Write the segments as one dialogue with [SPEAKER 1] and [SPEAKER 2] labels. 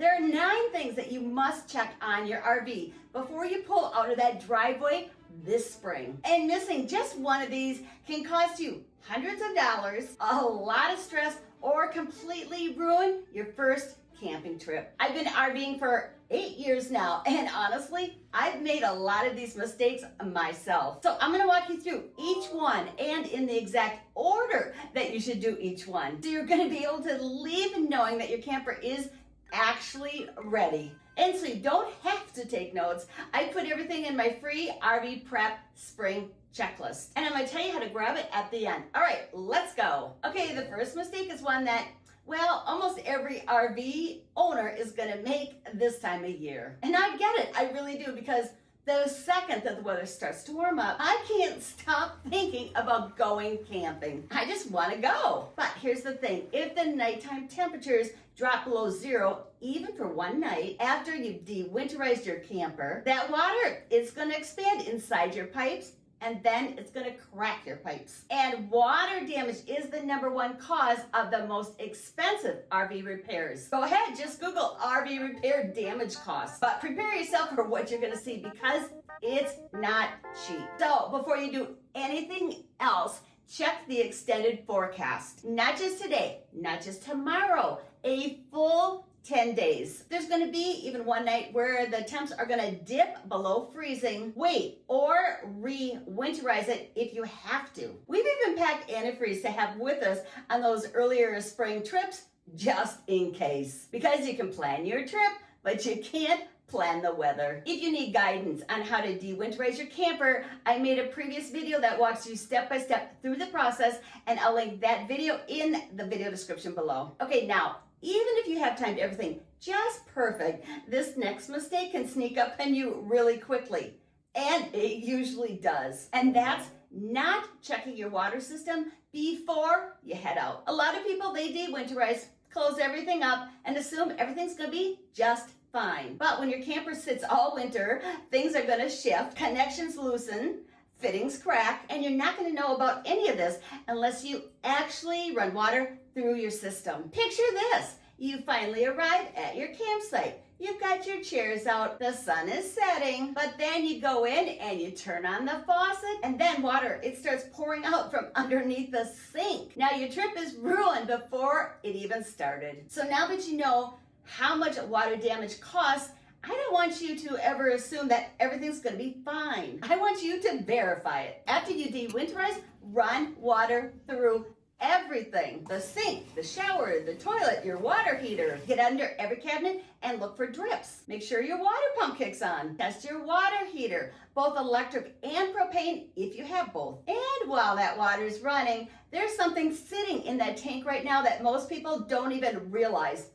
[SPEAKER 1] There are 9 things that you must check on your RV before you pull out of that driveway this spring. And missing just one of these can cost you hundreds of dollars, a lot of stress, or completely ruin your first camping trip. I've been RVing for 8 years now, and honestly, I've made a lot of these mistakes myself. So I'm gonna walk you through each one and in the exact order that you should do each one. So you're gonna be able to leave knowing that your camper is actually ready. And so you don't have to take notes. I put everything in my free RV Prep Spring checklist. And I'm gonna tell you how to grab it at the end. All right, let's go. Okay, the first mistake is one that, well, almost every RV owner is gonna make this time of year. And I get it, I really do, because the second that the weather starts to warm up, I can't stop thinking about going camping. I just wanna go. But here's the thing, if the nighttime temperatures drop below 0, even for one night, after you've de-winterized your camper, that water is gonna expand inside your pipes, and then it's gonna crack your pipes. And water damage is the #1 cause of the most expensive RV repairs. Go ahead, just Google RV repair damage costs. But prepare yourself for what you're gonna see, because it's not cheap. So before you do anything else, check the extended forecast. Not just today, not just tomorrow, a full 10 days. There's going to be even one night where the temps are going to dip below freezing. Wait, or re-winterize it if you have to. We've even packed antifreeze to have with us on those earlier spring trips, just in case. Because you can plan your trip, but you can't plan the weather. If you need guidance on how to de-winterize your camper, I made a previous video that walks you step by step through the process, and I'll link that video in the video description below. Okay, now, even if you have timed everything just perfect, this next mistake can sneak up on you really quickly. And it usually does. And that's not checking your water system before you head out. A lot of people, they de-winterize, close everything up, and assume everything's gonna be just fine. But when your camper sits all winter, things are gonna shift, connections loosen, fittings crack, and you're not gonna know about any of this unless you actually run water through your system. Picture this, you finally arrive at your campsite. You've got your chairs out, the sun is setting, but then you go in and you turn on the faucet, and then water, it starts pouring out from underneath the sink. Now your trip is ruined before it even started. So now that you know how much water damage costs, I don't want you to ever assume that everything's gonna be fine. I want you to verify it. After you de-winterize, run water through everything. The sink, the shower, the toilet, your water heater. Get under every cabinet and look for drips. Make sure your water pump kicks on. Test your water heater, both electric and propane if you have both. And while that water is running, there's something sitting in that tank right now that most people don't even realize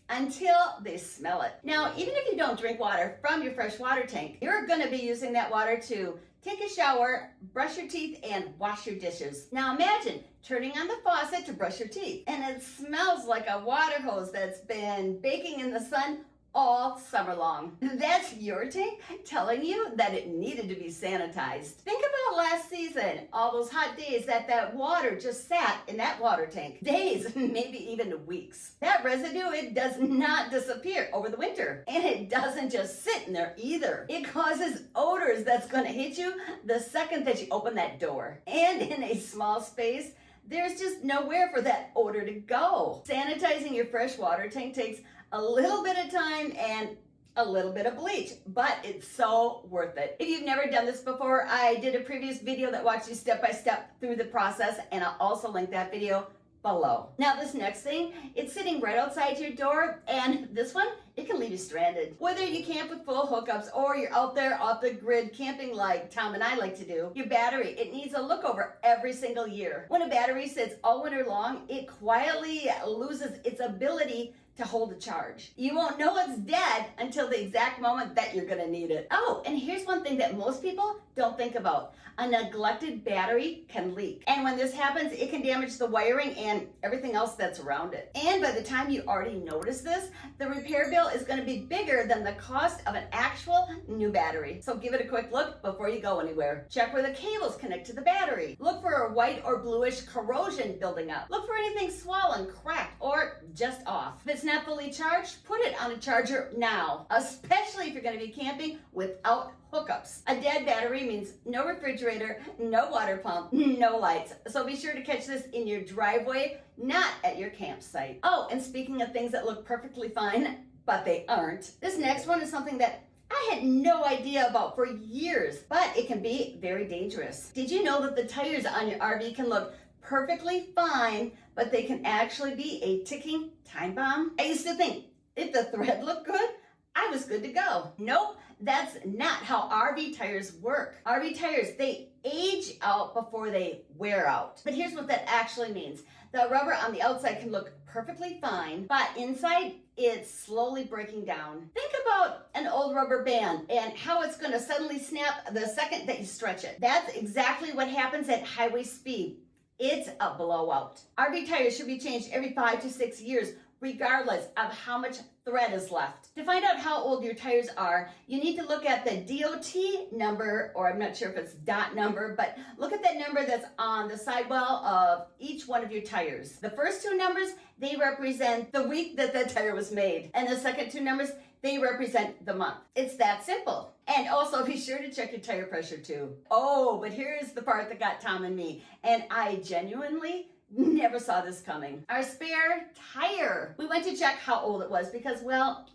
[SPEAKER 1] until they smell it. Now, even if you don't drink water from your fresh water tank, you're gonna be using that water to take a shower, brush your teeth, and wash your dishes. Now imagine turning on the faucet to brush your teeth, and it smells like a water hose that's been baking in the sun all summer long. That's your tank telling you that it needed to be sanitized. Think about last season, all those hot days that water just sat in that water tank. Days, maybe even weeks. That residue, it does not disappear over the winter. And it doesn't just sit in there either. It causes odors that's gonna hit you the second that you open that door. And in a small space, there's just nowhere for that odor to go. Sanitizing your fresh water tank takes a little bit of time and a little bit of bleach, but it's so worth it. If you've never done this before, I did a previous video that walks you step by step through the process, and I'll also link that video below. Now this next thing, it's sitting right outside your door, and this one, it can leave you stranded. Whether you camp with full hookups or you're out there off the grid camping like Tom and I like to do, your battery, it needs a look over every single year. When a battery sits all winter long, it quietly loses its ability to hold a charge. You won't know it's dead until the exact moment that you're gonna need it. Oh, and here's one thing that most people don't think about. A neglected battery can leak. And when this happens, it can damage the wiring and everything else that's around it. And by the time you already notice this, the repair bill is gonna be bigger than the cost of an actual new battery. So give it a quick look before you go anywhere. Check where the cables connect to the battery. Look for a white or bluish corrosion building up. Look for anything swollen, cracked, or just off. If it's not fully charged, put it on a charger now, especially if you're going to be camping without hookups. A dead battery means no refrigerator, no water pump, no lights. So be sure to catch this in your driveway, not at your campsite. Oh, and speaking of things that look perfectly fine, but they aren't, this next one is something that I had no idea about for years, but it can be very dangerous. Did you know that the tires on your RV can look perfectly fine, but they can actually be a ticking time bomb? I used to think if the thread looked good, I was good to go. Nope, that's not how RV tires work. RV tires, they age out before they wear out. But here's what that actually means. The rubber on the outside can look perfectly fine, but inside it's slowly breaking down. Think about an old rubber band and how it's going to suddenly snap the second that you stretch it. That's exactly what happens at highway speed. It's a blowout. RV tires should be changed every 5 to 6 years, regardless of how much thread is left. To find out how old your tires are, you need to look at the DOT number, or I'm not sure if it's dot number, but look at that number that's on the sidewall of each one of your tires. The first two numbers, they represent the week that the tire was made, and the second two numbers, they represent the month. It's that simple. And also be sure to check your tire pressure too. Oh, but here's the part that got Tom and me, and I genuinely never saw this coming. Our spare tire. We went to check how old it was because, well,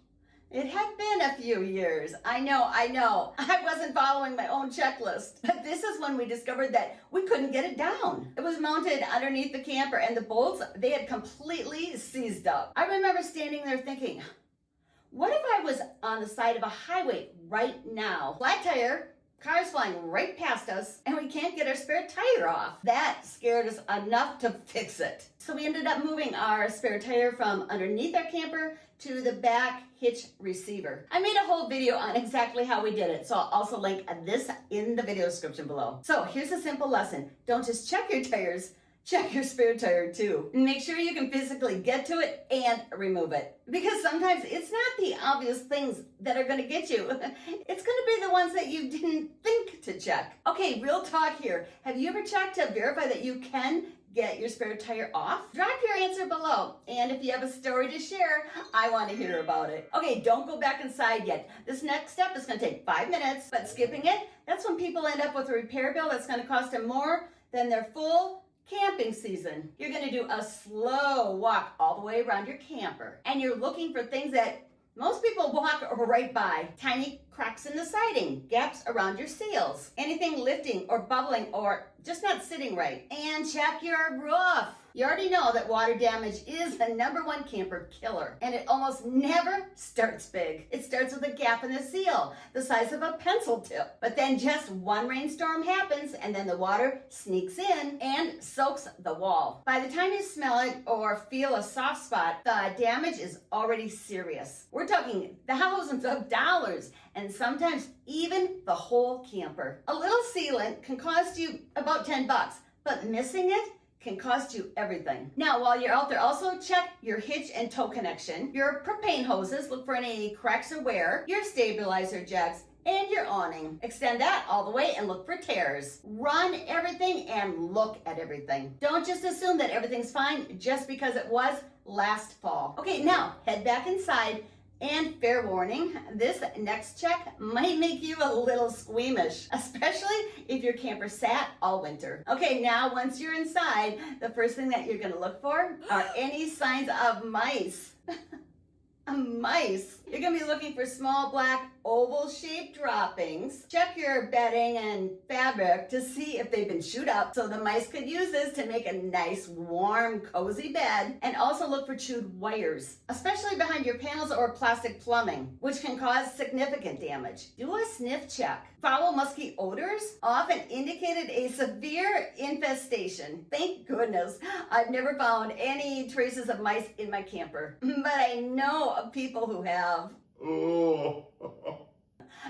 [SPEAKER 1] it had been a few years. I know. I wasn't following my own checklist. But this is when we discovered that we couldn't get it down. It was mounted underneath the camper and the bolts, they had completely seized up. I remember standing there thinking, what if I was on the side of a highway right now? Flat tire, cars flying right past us, and we can't get our spare tire off. That scared us enough to fix it. So we ended up moving our spare tire from underneath our camper to the back hitch receiver. I made a whole video on exactly how we did it, so I'll also link this in the video description below. So here's a simple lesson. Don't just check your tires, check your spare tire too. Make sure you can physically get to it and remove it. Because sometimes it's not the obvious things that are gonna get you. It's gonna be the ones that you didn't think to check. Okay, real talk here. Have you ever checked to verify that you can get your spare tire off? Drop your answer below. And if you have a story to share, I want to hear about it. Okay, don't go back inside yet. This next step is going to take 5 minutes, but skipping it, that's when people end up with a repair bill that's going to cost them more than their full camping season. You're going to do a slow walk all the way around your camper. And you're looking for things that most people walk right by. Tiny cracks in the siding, gaps around your seals, anything lifting or bubbling or just not sitting right. And check your roof. You already know that water damage is the #1 camper killer, and it almost never starts big. It starts with a gap in the seal, the size of a pencil tip. But then just one rainstorm happens, and then the water sneaks in and soaks the wall. By the time you smell it or feel a soft spot, the damage is already serious. We're talking thousands of dollars, and sometimes even the whole camper. A little sealant can cost you about $10, but missing it can cost you everything. Now, while you're out there, also check your hitch and tow connection, your propane hoses, look for any cracks or wear, your stabilizer jacks, and your awning. Extend that all the way and look for tears. Run everything and look at everything. Don't just assume that everything's fine just because it was last fall. Okay, now head back inside. And fair warning, this next check might make you a little squeamish, especially if your camper sat all winter. Okay, now once you're inside, the first thing that you're gonna look for are any signs of mice. Mice. You're gonna be looking for small black oval-shaped droppings. Check your bedding and fabric to see if they've been chewed up, so the mice could use this to make a nice, warm, cozy bed. And also look for chewed wires, especially behind your panels or plastic plumbing, which can cause significant damage. Do a sniff check. Foul, musky odors often indicated a severe infestation. Thank goodness I've never found any traces of mice in my camper, but I know of people who have. Oh.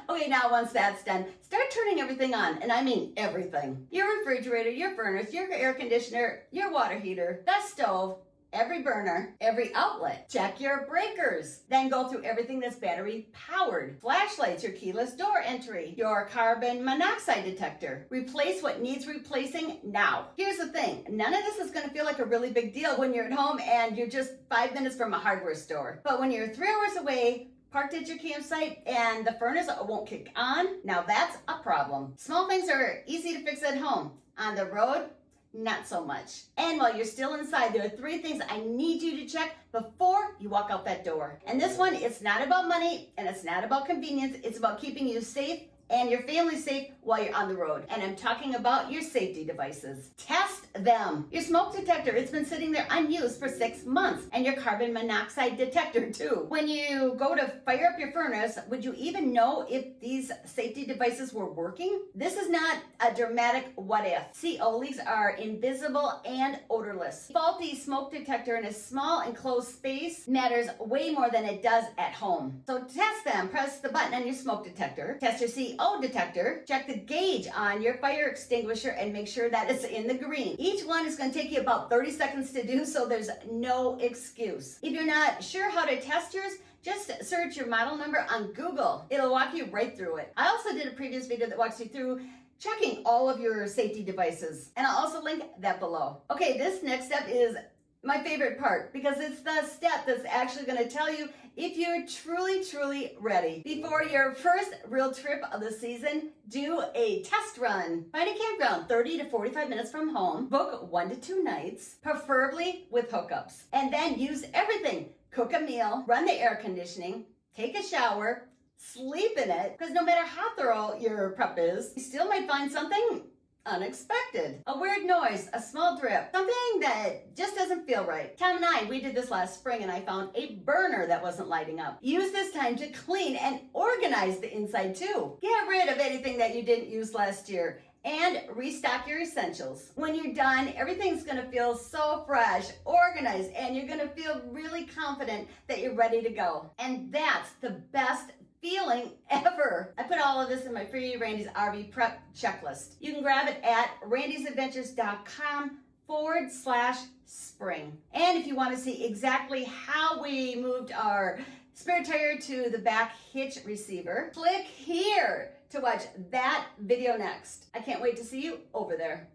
[SPEAKER 1] Okay, now once that's done, start turning everything on, and I mean everything. Your refrigerator, your furnace, your air conditioner, your water heater, the stove, every burner, every outlet. Check your breakers. Then go through everything that's battery powered. Flashlights, your keyless door entry, your carbon monoxide detector. Replace what needs replacing now. Here's the thing, none of this is going to feel like a really big deal when you're at home and you're just 5 minutes from a hardware store. But when you're 3 hours away, parked at your campsite, and the furnace won't kick on, now that's a problem. Small things are easy to fix at home. On the road, not so much. And while you're still inside, there are 3 things I need you to check before you walk out that door. And this one, it's not about money and it's not about convenience. It's about keeping you safe and your family safe while you're on the road. And I'm talking about your safety devices. Test them. Your smoke detector, it's been sitting there unused for 6 months. And your carbon monoxide detector too. When you go to fire up your furnace, would you even know if these safety devices were working? This is not a dramatic what if. CO leaks are invisible and odorless. Faulty smoke detector in a small enclosed space matters way more than it does at home. So test them. Press the button on your smoke detector. Test your CO detector. Check the gauge on your fire extinguisher and make sure that it's in the green. Each one is going to take you about 30 seconds to do, so there's no excuse. If you're not sure how to test yours, just search your model number on Google. It'll walk you right through it. I also did a previous video that walks you through checking all of your safety devices, and I'll also link that below. Okay, this next step is my favorite part because it's the step that's actually going to tell you if you're truly ready. Before your first real trip of the season, do a test run. Find a campground 30 to 45 minutes from home. Book 1 to 2 nights, preferably with hookups. And then use everything. Cook a meal, run the air conditioning, take a shower, sleep in it, because no matter how thorough your prep is, you still might find something unexpected. A weird noise, a small drip, something that just doesn't feel right. Tom and I, we did this last spring and I found a burner that wasn't lighting up. Use this time to clean and organize the inside too. Get rid of anything that you didn't use last year and restock your essentials. When you're done, everything's gonna feel so fresh, organized, and you're gonna feel really confident that you're ready to go. And that's the best feeling ever. I put all of this in my free Randy's RV prep checklist. You can grab it at randysadventures.com/spring. And if you want to see exactly how we moved our spare tire to the back hitch receiver, click here to watch that video next. I can't wait to see you over there.